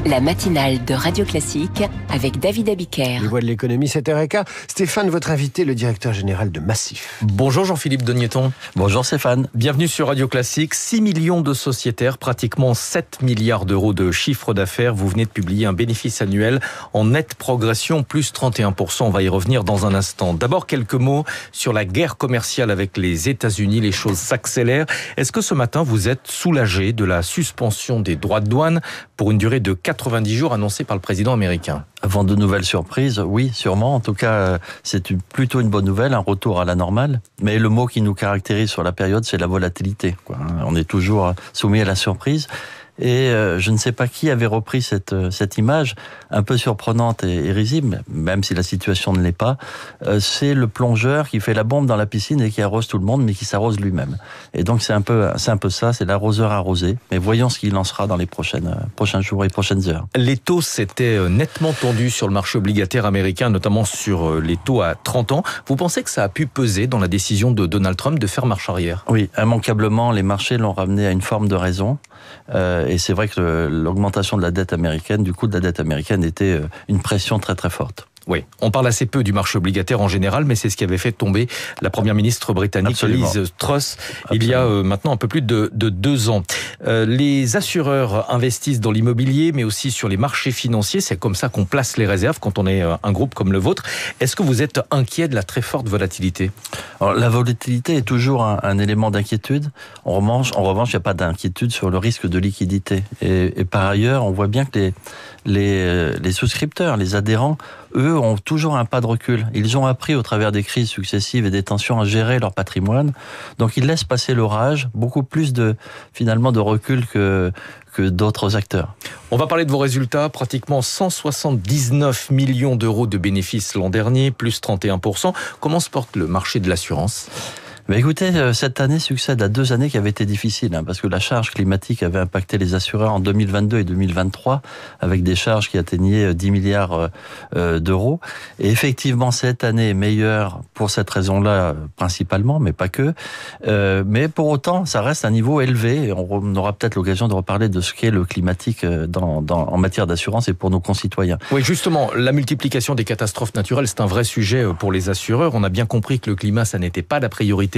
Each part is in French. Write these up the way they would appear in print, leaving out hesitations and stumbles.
La matinale de Radio Classique avec David Abiker. Les voix de l'économie, 7h15. Stéphane, votre invité, le directeur général de Massif. Bonjour Jean-Philippe Degneton. Bonjour Stéphane. Bienvenue sur Radio Classique. 6 millions de sociétaires, pratiquement 7 milliards d'euros de chiffre d'affaires. Vous venez de publier un bénéfice annuel en nette progression, plus 31%. On va y revenir dans un instant. D'abord, quelques mots sur la guerre commerciale avec les États-Unis. Les choses s'accélèrent. Est-ce que ce matin, vous êtes soulagé de la suspension des droits de douane pour une durée de 90 jours annoncée par le président américain? Avant de nouvelles surprises, oui, sûrement. En tout cas, c'est plutôt une bonne nouvelle, un retour à la normale. Mais le mot qui nous caractérise sur la période, c'est la volatilité, quoi. On est toujours soumis à la surprise. Et je ne sais pas qui avait repris cette image, un peu surprenante et risible, même si la situation ne l'est pas. C'est le plongeur qui fait la bombe dans la piscine et qui arrose tout le monde, mais qui s'arrose lui-même. Et donc c'est un peu ça, c'est l'arroseur arrosé. Mais voyons ce qu'il en sera dans les prochains jours et prochaines heures. Les taux s'étaient nettement tendus sur le marché obligataire américain, notamment sur les taux à 30 ans. Vous pensez que ça a pu peser dans la décision de Donald Trump de faire marche arrière? Oui, immanquablement, les marchés l'ont ramené à une forme de raison. Et c'est vrai que l'augmentation de la dette américaine, du coût de la dette américaine, était une pression très très forte. Oui, on parle assez peu du marché obligataire en général, mais c'est ce qui avait fait tomber la première ministre britannique, Liz Truss, il y a maintenant un peu plus de 2 ans. Les assureurs investissent dans l'immobilier, mais aussi sur les marchés financiers. C'est comme ça qu'on place les réserves quand on est un groupe comme le vôtre. Est-ce que vous êtes inquiet de la très forte volatilité? Alors, la volatilité est toujours un élément d'inquiétude. En revanche, il n'y a pas d'inquiétude sur le risque de liquidité. Et par ailleurs, on voit bien que les souscripteurs, les adhérents, eux, ont toujours un pas de recul. Ils ont appris au travers des crises successives et des tensions à gérer leur patrimoine. Donc ils laissent passer l'orage, beaucoup plus de recul que d'autres acteurs. On va parler de vos résultats, pratiquement 179 millions d'euros de bénéfices l'an dernier, plus 31%. Comment se porte le marché de l'assurance ? Mais écoutez, cette année succède à 2 années qui avaient été difficiles, parce que la charge climatique avait impacté les assureurs en 2022 et 2023, avec des charges qui atteignaient 10 milliards d'euros. Et effectivement, cette année est meilleure pour cette raison-là, principalement, mais pas que. Mais pour autant, ça reste un niveau élevé. Et on aura peut-être l'occasion de reparler de ce qu'est le climatique en matière d'assurance et pour nos concitoyens. Oui, justement, la multiplication des catastrophes naturelles, c'est un vrai sujet pour les assureurs. On a bien compris que le climat, ça n'était pas la priorité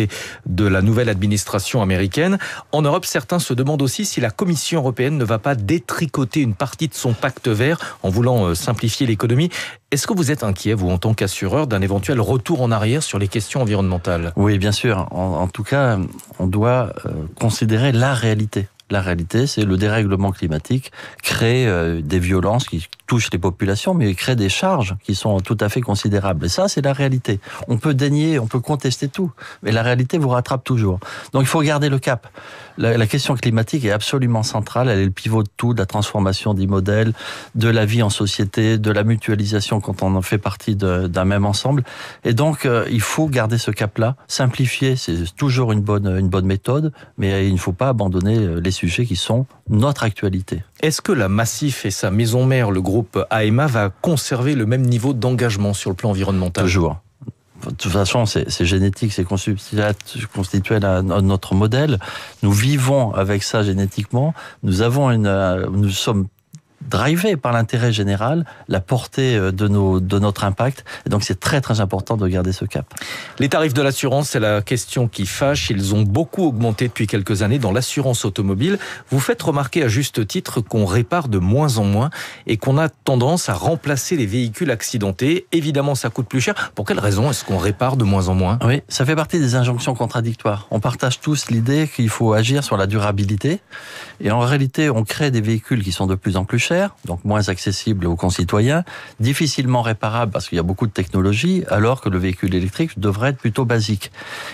de la nouvelle administration américaine. En Europe, certains se demandent aussi si la Commission européenne ne va pas détricoter une partie de son pacte vert en voulant simplifier l'économie. Est-ce que vous êtes inquiet, vous, en tant qu'assureur, d'un éventuel retour en arrière sur les questions environnementales? Oui, bien sûr. En tout cas, on doit considérer la réalité. La réalité, c'est le dérèglement climatique crée des violences qui touchent les populations, mais crée des charges qui sont tout à fait considérables. Et ça, c'est la réalité. On peut dénier, on peut contester tout, mais la réalité vous rattrape toujours. Donc il faut garder le cap. La question climatique est absolument centrale, elle est le pivot de tout, de la transformation des modèles, de la vie en société, de la mutualisation quand on en fait partie d'un même ensemble. Et donc, il faut garder ce cap-là. Simplifier, c'est toujours une bonne méthode, mais il ne faut pas abandonner les sujets qui sont notre actualité. Est-ce que la Massif et sa maison mère, le groupe AEMA, va conserver le même niveau d'engagement sur le plan environnemental? Toujours. De toute façon, c'est génétique, c'est constitué à notre modèle. Nous vivons avec ça génétiquement. Nous sommes drivés par l'intérêt général, la portée de notre impact. Et donc, c'est très, très important de garder ce cap. Les tarifs de l'assurance, c'est la question qui fâche. Ils ont beaucoup augmenté depuis quelques années dans l'assurance automobile. Vous faites remarquer à juste titre qu'on répare de moins en moins et qu'on a tendance à remplacer les véhicules accidentés. Évidemment, ça coûte plus cher. Pour quelle raison est-ce qu'on répare de moins en moins? Oui, ça fait partie des injonctions contradictoires. On partage tous l'idée qu'il faut agir sur la durabilité. Et en réalité, on crée des véhicules qui sont de plus en plus chers, donc moins accessibles aux concitoyens, difficilement réparables parce qu'il y a beaucoup de technologies, alors que le véhicule électrique devrait être plutôt basique.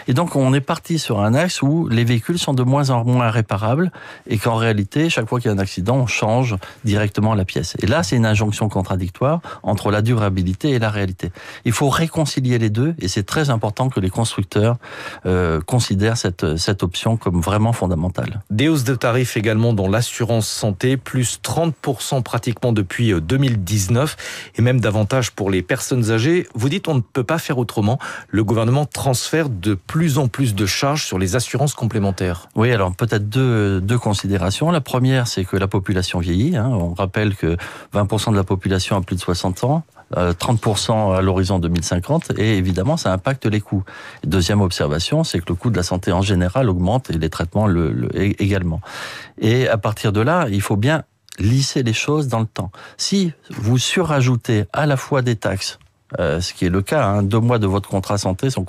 Et donc on est parti sur un axe où les véhicules sont de moins en moins réparables et qu'en réalité, chaque fois qu'il y a un accident, on change directement la pièce. Et là, c'est une injonction contradictoire entre la durabilité et la réalité. Il faut réconcilier les deux et c'est très important que les constructeurs considèrent cette option comme vraiment fondamentale. Des hausses de tarifs également dans l'assurance santé, plus 30% 30% pratiquement depuis 2019 et même davantage pour les personnes âgées. Vous dites on ne peut pas faire autrement. Le gouvernement transfère de plus en plus de charges sur les assurances complémentaires. Oui, alors peut-être deux considérations. La première, c'est que la population vieillit. On rappelle que 20% de la population a plus de 60 ans. 30% à l'horizon 2050 et évidemment ça impacte les coûts. Deuxième observation, c'est que le coût de la santé en général augmente et les traitements également. Et à partir de là, il faut bien lisser les choses dans le temps. Si vous surajoutez à la fois des taxes, ce qui est le cas, 2 mois de votre contrat santé sont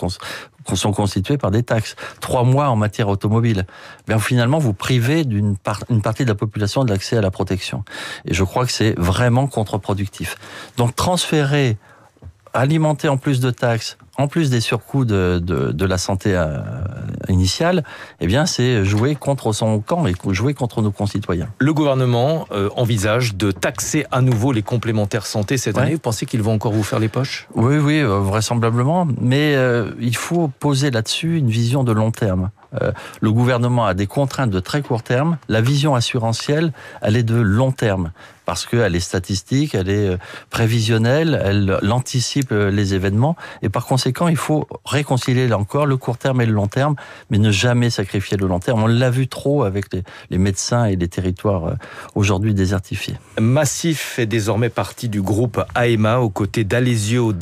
constitués par des taxes, 3 mois en matière automobile. Bien, finalement, vous privez une partie de la population de l'accès à la protection. Et je crois que c'est vraiment contre-productif. Donc, transférer, alimenter en plus de taxes, en plus des surcoûts de la santé initiale, eh bien, c'est jouer contre son camp et jouer contre nos concitoyens. Le gouvernement envisage de taxer à nouveau les complémentaires santé cette année. Vous pensez qu'ils vont encore vous faire les poches ? Oui, vraisemblablement. Mais il faut poser là-dessus une vision de long terme. Le gouvernement a des contraintes de très court terme. La vision assurantielle, elle est de long terme. Parce qu'elle est statistique, elle est prévisionnelle, elle anticipe les événements. Et par conséquent, il faut réconcilier là encore le court terme et le long terme, mais ne jamais sacrifier le long terme. On l'a vu trop avec les médecins et les territoires aujourd'hui désertifiés. Massif fait désormais partie du groupe AEMA aux côtés d'Aesio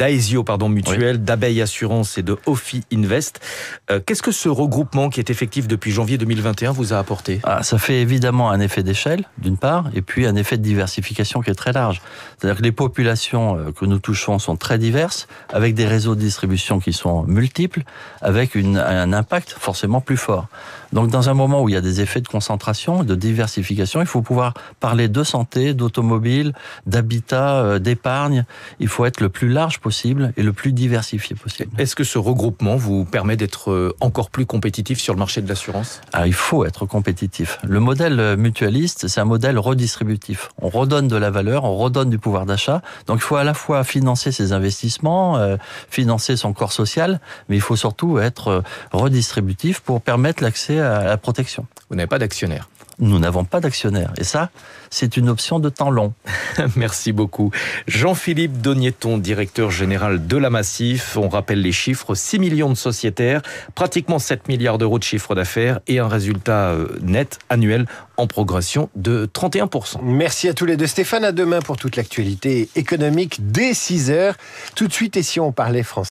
Mutuelle, oui, d'Abeille Assurance et de Ophi Invest. Qu'est-ce que ce regroupement qui est effectif depuis janvier 2021 vous a apporté ? Ça fait évidemment un effet d'échelle, d'une part, et puis un effet de diversification qui est très large. C'est-à-dire que les populations que nous touchons sont très diverses, avec des réseaux de distribution qui sont multiples, avec un impact forcément plus fort. Donc dans un moment où il y a des effets de concentration, de diversification, il faut pouvoir parler de santé, d'automobile, d'habitat, d'épargne. Il faut être le plus large possible et le plus diversifié possible. Est-ce que ce regroupement vous permet d'être encore plus compétitif sur le marché de l'assurance ? Il faut être compétitif. Le modèle mutualiste, c'est un modèle redistributif. On redonne de la valeur, on redonne du pouvoir d'achat. Donc il faut à la fois financer ses investissements, financer son corps social, mais il faut surtout être redistributif pour permettre l'accès à la protection. Vous n'avez pas d'actionnaire ? Nous n'avons pas d'actionnaire. Et ça, c'est une option de temps long. Merci beaucoup. Jean-Philippe Dogneton, directeur général de la Massif. On rappelle les chiffres, 6 millions de sociétaires, pratiquement 7 milliards d'euros de chiffre d'affaires et un résultat net annuel en progression de 31%. Merci à tous les deux. Stéphane, à demain pour toute l'actualité économique dès 6h. Tout de suite, et si on parlait français ?